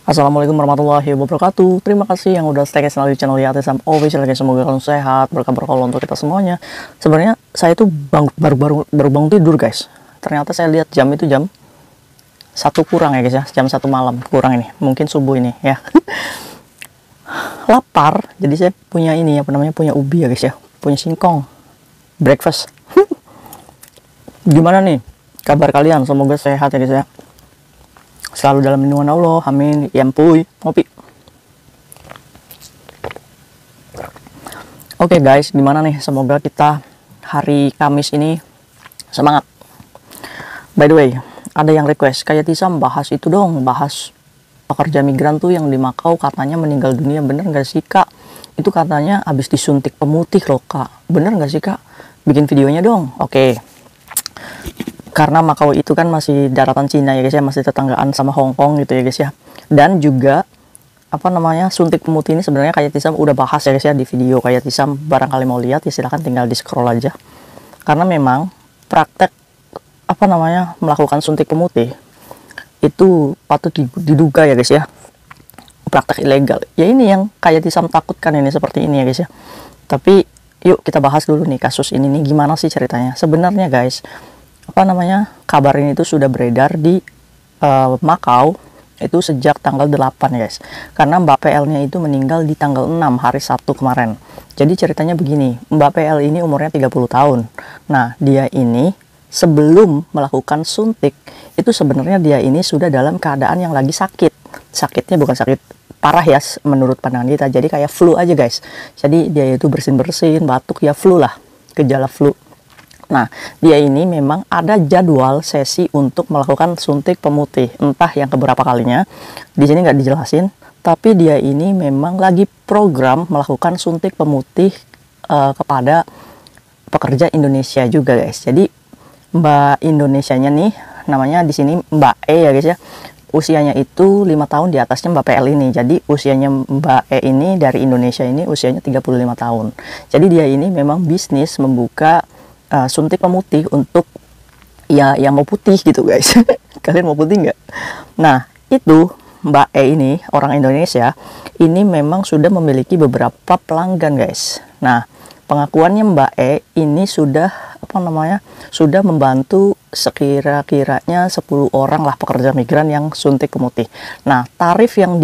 Assalamualaikum warahmatullahi wabarakatuh. Terima kasih yang udah stay selalu di channel Yatisam Official guys. Semoga kalian sehat, berkabar kalau untuk kita semuanya. Sebenarnya saya itu baru bangun tidur guys. Ternyata saya lihat jam itu jam 1 kurang ya guys ya. Jam 1 malam kurang ini. Mungkin subuh ini ya. Lapar. Jadi saya punya ini apa namanya, punya ubi ya guys ya. Punya singkong. Breakfast. Gimana nih kabar kalian? Semoga sehat ya guys ya. Selalu dalam lindungan Allah, amin. Yampuy, ngopi. Oke guys, gimana nih? Semoga kita hari Kamis ini semangat. By the way, ada yang request, kayak Tisam bahas itu dong, bahas pekerja migran tuh yang di Makau katanya meninggal dunia. Bener gak sih kak? Itu katanya habis disuntik pemutih loh kak. Bener gak sih kak? Bikin videonya dong. Oke. Karena Makau itu kan masih daratan Cina ya guys ya, masih tetanggaan sama Hong Kong gitu ya guys ya. Dan juga apa namanya, suntik pemutih ini sebenarnya kayak Tisam udah bahas ya guys ya di video kayak Tisam. Barangkali mau lihat ya silahkan tinggal di scroll aja. Karena memang praktek apa namanya melakukan suntik pemutih itu patut diduga ya guys ya, praktek ilegal. Ya ini yang kayak Tisam takutkan ini, seperti ini ya guys ya. Tapi yuk kita bahas dulu nih kasus ini nih, gimana sih ceritanya sebenarnya guys. Apa namanya, kabar ini itu sudah beredar di Makau itu sejak tanggal 8 guys, karena Mbak PL-nya itu meninggal di tanggal 6 hari Sabtu kemarin. Jadi ceritanya begini, Mbak PL ini umurnya 30 tahun. Nah dia ini sebelum melakukan suntik itu sebenarnya dia ini sudah dalam keadaan yang lagi sakit. Sakitnya bukan sakit parah ya menurut pandangan kita, jadi kayak flu aja guys. Jadi dia itu bersin-bersin, batuk, ya flu lah, gejala flu. Nah, dia ini memang ada jadwal sesi untuk melakukan suntik pemutih, entah yang keberapa kalinya. Di sini nggak dijelasin, tapi dia ini memang lagi program melakukan suntik pemutih kepada pekerja Indonesia juga, guys. Jadi Mbak Indonesianya nih, namanya di sini Mbak E ya guys ya. Usianya itu 5 tahun di atasnya Mbak PL ini. Jadi usianya Mbak E ini dari Indonesia ini usianya 35 tahun. Jadi dia ini memang bisnis membuka suntik pemutih untuk ya yang mau putih gitu guys. Kalian mau putih nggak? Nah itu Mbak E ini orang Indonesia ini memang sudah memiliki beberapa pelanggan guys. Nah pengakuannya Mbak E ini sudah apa namanya, sudah membantu sekira-kiranya 10 orang lah pekerja migran yang suntik pemutih. Nah tarif yang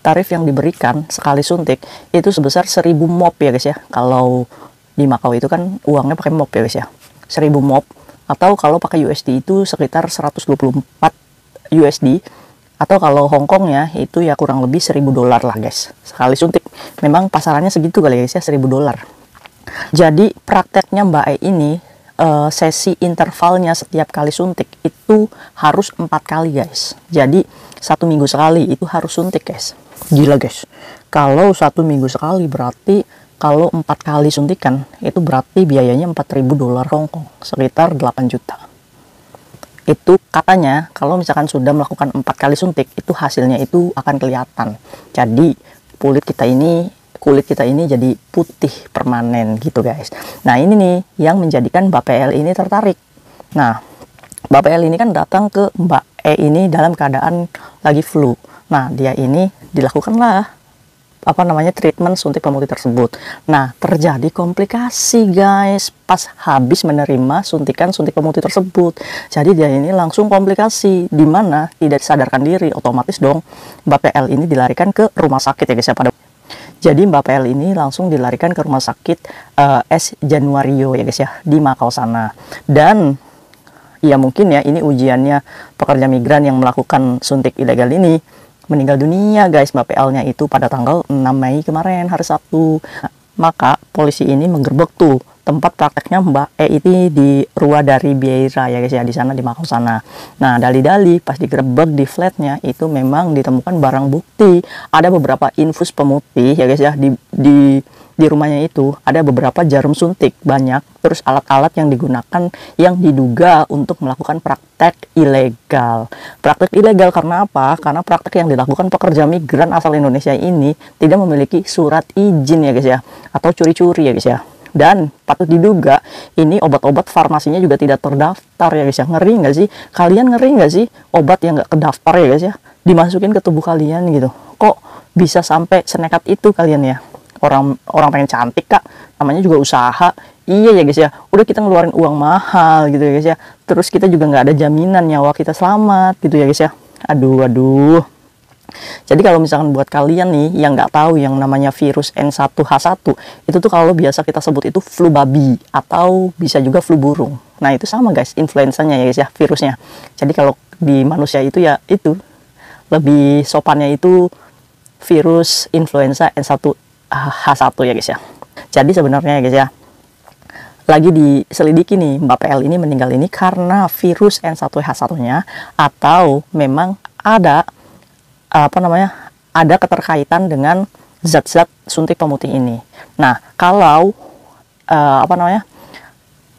tarif yang diberikan sekali suntik itu sebesar 1000 mop ya guys ya. Kalau di Makau itu kan uangnya pakai mop ya guys ya, 1000 mop, atau kalau pakai USD itu sekitar 124 USD, atau kalau Hongkong ya itu ya kurang lebih 1000 dolar lah guys sekali suntik. Memang pasarannya segitu kali ya guys ya, 1000 dolar. Jadi prakteknya Mbak E ini sesi intervalnya setiap kali suntik itu harus 4 kali guys. Jadi 1 minggu sekali itu harus suntik guys. Gila guys, kalau 1 minggu sekali berarti kalau 4 kali suntikan itu berarti biayanya 4.000 dolar Hongkong, sekitar 8 juta. Itu katanya kalau misalkan sudah melakukan 4 kali suntik itu hasilnya itu akan kelihatan. Jadi kulit kita ini jadi putih permanen gitu guys. Nah ini nih yang menjadikan Mbak PL ini tertarik. Nah Mbak PL ini kan datang ke Mbak E ini dalam keadaan lagi flu. Nah dia ini dilakukanlah apa namanya treatment suntik pemutih tersebut. Nah terjadi komplikasi guys pas habis menerima suntikan suntik pemutih tersebut. Jadi dia ini langsung komplikasi, dimana tidak sadarkan diri, otomatis dong Mbak PL ini dilarikan ke rumah sakit ya guys ya. Jadi Mbak PL ini langsung dilarikan ke rumah sakit S Januario ya guys ya di Makau sana. Dan ya mungkin ya ini ujiannya pekerja migran yang melakukan suntik ilegal ini meninggal dunia guys Mbak PL-nya itu pada tanggal 6 Mei kemarin hari Sabtu. Maka polisi ini menggerbek tuh tempat prakteknya Mbak E ini di Rua dari Vieira ya guys ya, di sana di Makau sana. Nah dali-dali pas digerebek di flatnya itu memang ditemukan barang bukti, ada beberapa infus pemutih ya guys ya di rumahnya itu ada beberapa jarum suntik banyak, terus alat-alat yang digunakan yang diduga untuk melakukan praktek ilegal. Praktek ilegal karena apa? Karena praktek yang dilakukan pekerja migran asal Indonesia ini tidak memiliki surat izin ya guys ya, atau curi-curi ya guys ya. Dan patut diduga ini obat-obat farmasinya juga tidak terdaftar ya guys ya. Ngeri nggak sih? Kalian ngeri nggak sih obat yang nggak terdaftar ya guys ya? dimasukin ke tubuh kalian gitu. Kok bisa sampai senekat itu kalian ya? Orang pengen cantik kak, namanya juga usaha. Iya ya guys ya, udah kita ngeluarin uang mahal gitu ya guys ya, terus kita juga nggak ada jaminan nyawa kita selamat gitu ya guys ya. Aduh. Jadi kalau misalkan buat kalian nih yang nggak tahu yang namanya virus N1H1, itu tuh kalau biasa kita sebut itu flu babi atau bisa juga flu burung. Nah itu sama guys, influenzanya ya guys ya, virusnya. Jadi kalau di manusia itu ya itu lebih sopannya itu virus influenza N1H1 ya guys ya. Jadi sebenarnya ya guys ya, lagi diselidiki nih Mbak PL ini meninggal ini karena virus N1H1-nya atau memang ada ada keterkaitan dengan zat-zat suntik pemutih ini. Nah, kalau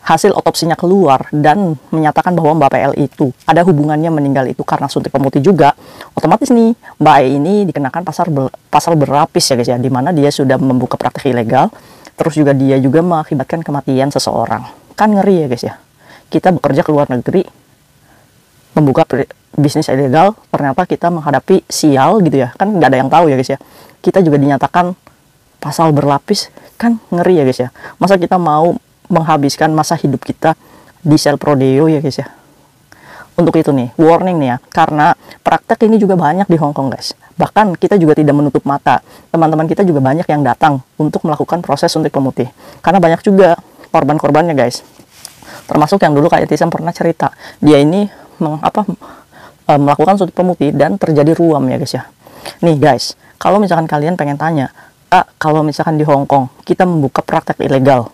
hasil otopsinya keluar dan menyatakan bahwa Mbak PL itu ada hubungannya meninggal itu karena suntik pemutih juga, otomatis nih Mbak E ini dikenakan pasal berlapis ya guys ya, dimana dia sudah membuka praktek ilegal, terus juga dia juga mengakibatkan kematian seseorang. Kan ngeri ya guys ya, kita bekerja ke luar negeri membuka bisnis ilegal, ternyata kita menghadapi sial gitu ya, kan nggak ada yang tahu ya guys ya, kita juga dinyatakan pasal berlapis, kan ngeri ya guys ya. Masa kita mau menghabiskan masa hidup kita di sel prodeo ya guys ya. Untuk itu nih, warning nih ya, karena praktek ini juga banyak di Hong Kong guys. Bahkan kita juga tidak menutup mata, teman-teman kita juga banyak yang datang untuk melakukan proses suntik pemutih, karena banyak juga korban-korbannya guys. Termasuk yang dulu kayak Tisam pernah cerita, dia ini melakukan suntik pemutih dan terjadi ruam ya guys ya. Nih guys, kalau misalkan kalian pengen tanya, kalau misalkan di Hong Kong kita membuka praktek ilegal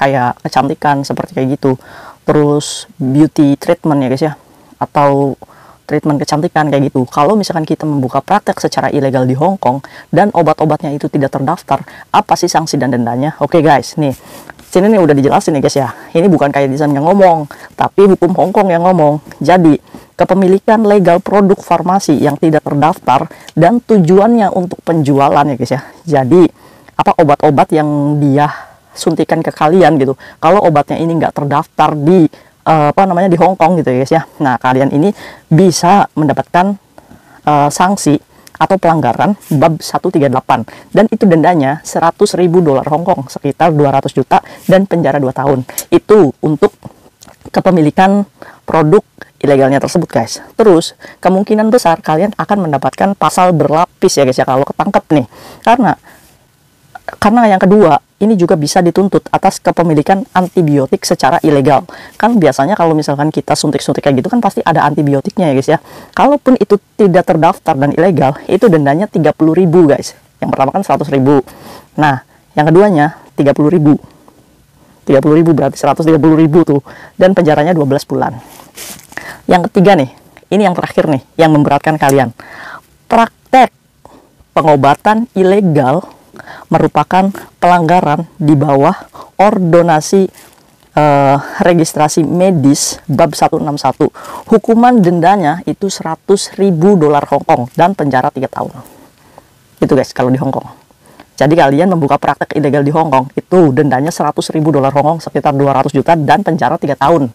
kayak kecantikan seperti kayak gitu, terus beauty treatment ya guys ya, atau treatment kecantikan kayak gitu, kalau misalkan kita membuka praktek secara ilegal di Hong Kong dan obat-obatnya itu tidak terdaftar, apa sih sanksi dan dendanya? Oke guys, nih sini nih udah dijelasin nih guys ya, ini bukan kayak Disan yang ngomong, tapi hukum Hong Kong yang ngomong. Jadi kepemilikan legal produk farmasi yang tidak terdaftar dan tujuannya untuk penjualan ya guys ya. Jadi obat-obat yang dia suntikan ke kalian gitu, kalau obatnya ini nggak terdaftar di di Hong Kong gitu ya guys ya, nah kalian ini bisa mendapatkan sanksi atau pelanggaran bab 138, dan itu dendanya 100.000 dolar Hong Kong, sekitar 200 juta, dan penjara 2 tahun. Itu untuk kepemilikan produk ilegalnya tersebut guys. Terus kemungkinan besar kalian akan mendapatkan pasal berlapis ya guys ya kalau ketangkep nih, karena yang kedua ini juga bisa dituntut atas kepemilikan antibiotik secara ilegal. Kan biasanya kalau misalkan kita suntik-suntik kayak gitu kan pasti ada antibiotiknya ya guys ya. Kalaupun itu tidak terdaftar dan ilegal, itu dendanya 30.000 guys. Yang pertama kan 100.000. Nah, yang keduanya 30.000. 30.000 berarti 130.000 tuh, dan penjaranya 12 bulan. Yang ketiga nih, ini yang terakhir nih yang memberatkan kalian. Praktek pengobatan ilegal merupakan pelanggaran di bawah ordonasi registrasi medis bab 161. Hukuman dendanya itu 100.000 dolar Hong Kong dan penjara 3 tahun. Itu guys kalau di Hong Kong. Jadi kalian membuka praktek ilegal di Hong Kong itu dendanya 100.000 dolar Hong Kong, sekitar 200 juta, dan penjara 3 tahun.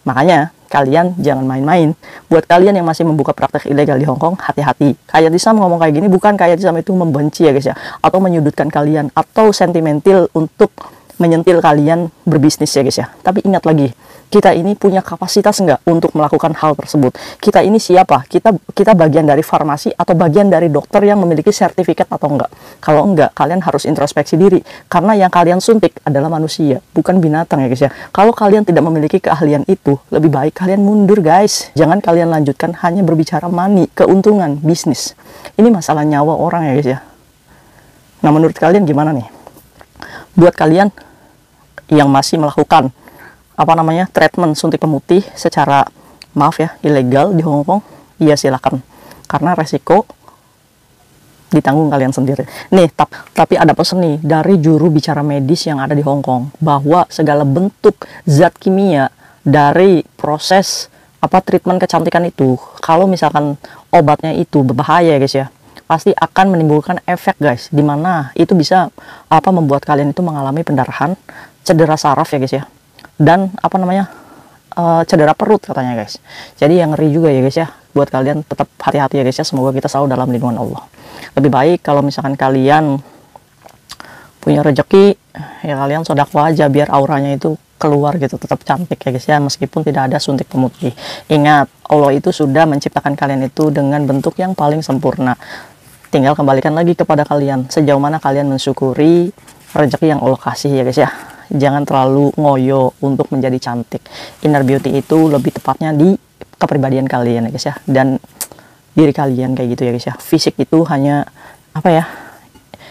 Makanya kalian jangan main-main. Buat kalian yang masih membuka praktek ilegal di Hong Kong, hati-hati. Kayak Tisam ngomong kayak gini bukan kayak Tisam itu membenci ya guys ya, atau menyudutkan kalian, atau sentimental untuk menyentil kalian berbisnis ya guys ya. Tapi ingat lagi, kita ini punya kapasitas enggak untuk melakukan hal tersebut? Kita ini siapa? Kita bagian dari farmasi atau bagian dari dokter yang memiliki sertifikat atau enggak? Kalau enggak, kalian harus introspeksi diri, karena yang kalian suntik adalah manusia, bukan binatang ya guys ya. Kalau kalian tidak memiliki keahlian itu, lebih baik kalian mundur guys. Jangan kalian lanjutkan hanya berbicara money, keuntungan, bisnis. Ini masalah nyawa orang ya guys ya. Nah, menurut kalian gimana nih? Buat kalian yang masih melakukan treatment suntik pemutih secara ilegal di Hong Kong, ya silakan, karena resiko ditanggung kalian sendiri. Nih, tapi ada pesan nih dari juru bicara medis yang ada di Hong Kong, bahwa segala bentuk zat kimia dari proses treatment kecantikan itu, kalau misalkan obatnya itu berbahaya guys ya, pasti akan menimbulkan efek guys, dimana itu bisa membuat kalian itu mengalami pendarahan, cedera saraf ya guys ya, dan cedera perut katanya guys. Jadi yang ngeri juga ya guys ya. Buat kalian tetap hati-hati ya guys ya. Semoga kita selalu dalam lindungan Allah. Lebih baik kalau misalkan kalian punya rezeki, ya kalian sedekah aja biar auranya itu keluar gitu, tetap cantik ya guys ya, meskipun tidak ada suntik pemutih. Ingat, Allah itu sudah menciptakan kalian itu dengan bentuk yang paling sempurna. Tinggal kembalikan lagi kepada kalian, sejauh mana kalian mensyukuri rezeki yang Allah kasih ya guys ya. Jangan terlalu ngoyo untuk menjadi cantik. Inner beauty itu lebih tepatnya di kepribadian kalian ya guys ya, dan diri kalian kayak gitu ya guys ya. Fisik itu hanya apa ya,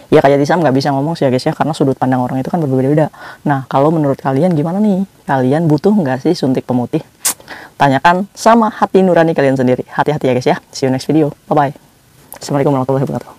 ya kayak Tisam nggak bisa ngomong sih ya guys ya, karena sudut pandang orang itu kan berbeda-beda. Nah, kalau menurut kalian gimana nih? Kalian butuh nggak sih suntik pemutih? Tanyakan sama hati nurani kalian sendiri. Hati-hati ya guys ya. See you next video. Bye-bye. Assalamualaikum warahmatullahi wabarakatuh.